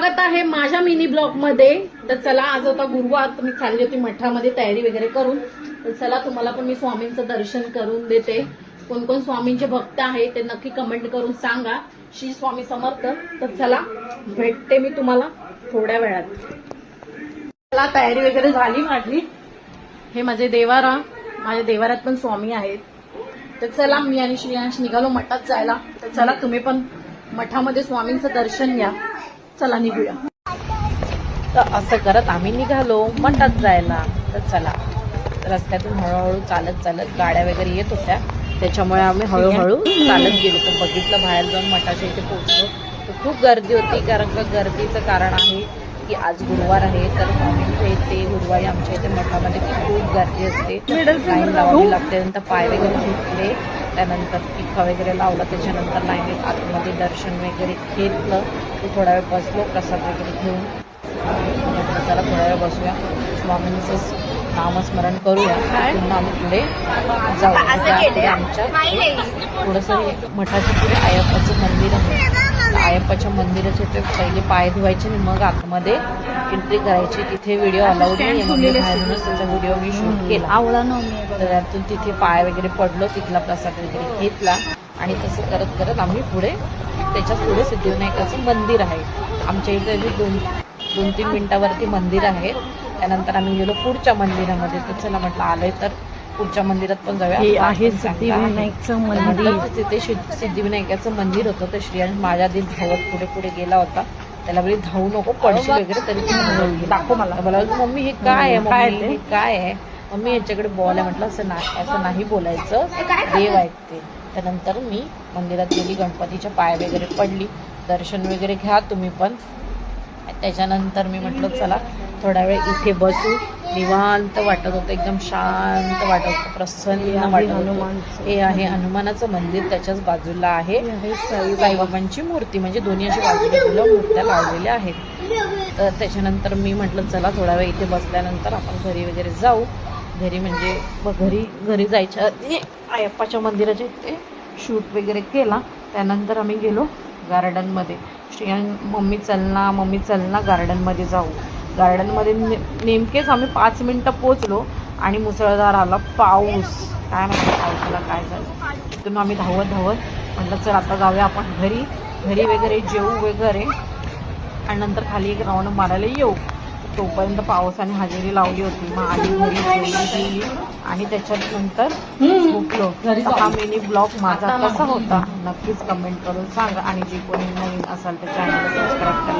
स्वागत आहे माझ्या मिनी ब्लॉग मध्ये। तर चला, आज होता गुरुवार, तर मी चालली होती मठामध्ये तयारी वगैरे करून। तर चला, तुम्हाला पण मी स्वामींचं दर्शन करून देते। कोण कोण स्वामींचे भक्त आहे ते नक्की कमेंट करून सांगा। श्री स्वामी समर्थ। तर चला, भेटते मी तुम्हाला थोड्या वेळात। चला, तयारी वगैरे झाली माझी। हे माझे देवारा, माझ्या देवारात पण स्वामी आहेत। तर चला, मी आणि श्रेयांश निघालो मठात जायला। तर चला, तुम्ही पण मठामध्ये स्वामींचं दर्शन घ्या। चला निघूया। तर असं करत आम्ही निघालो मठात जायला। तर चला, रस्त्यातून हळूहळू चालत चालत गाड्या वगैरे येत होत्या, त्याच्यामुळे आम्ही हळूहळू चालत गेलो। तर बघितलं, बाहेर जाऊन मठाच्या इथे पोहोचलो तर खूप गर्दी होती। कारण का गर्दीचं कारण आहे की आज गुरुवार आहे, तर स्वामींच्या इथे गुरुवारी आमच्या इथे मठामध्ये खूप गर्दी असते। लाईन लावावी लागते। नंतर पाय वगैरे धुतले, त्यानंतर टिका वगैरे लावला, त्याच्यानंतर लाईनीत आतमध्ये दर्शन वगैरे घेतलं। ते थोडा वेळ बसलो प्रसाद वगैरे घेऊन। चला, थोडा वेळ बसूया, स्वामींचं नामस्मरण करूया, पुन्हा आम्ही पुढे जाऊ। आमच्या थोडंसं मठाच्या पुढे अय्यप्पाचं मंदिर आहे। अय्यप्पाच्या मंदिराचे ते पहिले पाय धुवायचे आणि मग आतमध्ये एंट्री करायची। तिथे व्हिडिओ अलाउड नाही आहे, बाहेरूनच त्याचा व्हिडिओ मी शूट केला। तर त्यातून तिथे पाय वगैरे पडलो, तिथला प्रसाद वगैरे घेतला आणि तसं करत करत आम्ही पुढे, त्याच्या पुढे सिद्धिविनायकाचं मंदिर आहे। आमच्या इथे दोन तीन मिनिटावरती मंदिर आहे। त्यानंतर आम्ही गेलो पुढच्या मंदिरामध्ये। तर चला, म्हटलं आलोय तर पुढच्या मंदिरात पण जाऊया। हे आहे सिद्धिविनायकाचं मंदिर। तिथे सिद्धिविनायकाचं मंदिर होतं। तर श्रेयांश माझ्या आधी धावत पुढे पुढे गेला होता। त्याला बोलली, धावू नको, पडशी वगैरे, तरी दाखव मला। मला मम्मी हे काय आहे, हे काय आहे मम्मी, याच्याकडे बॉल आहे। म्हटलं असं नाही बोलायचं, देव आहेत ते। त्यानंतर मी मंदिरात गेली, गणपतीच्या पाय वगैरे पडली, दर्शन वगैरे घ्या तुम्ही पण। त्याच्यानंतर मी म्हटलं चला थोडा वेळ इथे बसू। निवांत वाटत होतं, एकदम शांत वाटत होतं, प्रसन्न वाटत होतं। हे आहे हनुमानाचं मंदिर, त्याच्याच बाजूला आहे साईबाबांची मूर्ती, म्हणजे दोन्ही अशा बाजूला मूर्त्या लावलेल्या आहेत। तर त्याच्यानंतर मी म्हटलं चला थोडा वेळ इथे बसल्यानंतर आपण घरी वगैरे जाऊ। घरी म्हणजे घरी जायच्या आधी अय्यप्पाच्या मंदिराच्या इथे शूट वगैरे केला। त्यानंतर आम्ही गेलो गार्डनमध्ये। मम्मी चलना गार्डनमध्ये जाऊ। गार्डनमध्ये नेमकेच आम्ही 5 मिनिटं पोचलो आणि मुसळधार आला पाऊस। काय माहिती पावसाला काय झालं। तिथून आम्ही धावत म्हटलं चल आता जाऊया आपण घरी वगैरे जेवू वगैरे आणि नंतर खाली एक राऊंड मारायला येऊ। तोपर्यंत पावसाने हजेरी लावली होती। मग आली घरी जेवली आणि त्याच्यानंतर झोपलो। हा मिनी ब्लॉग माझा कसा होता नक्कीच कमेंट करून सांगा। आणि जे कोणी नवीन असाल तर चॅनलला सबस्क्राईब करा।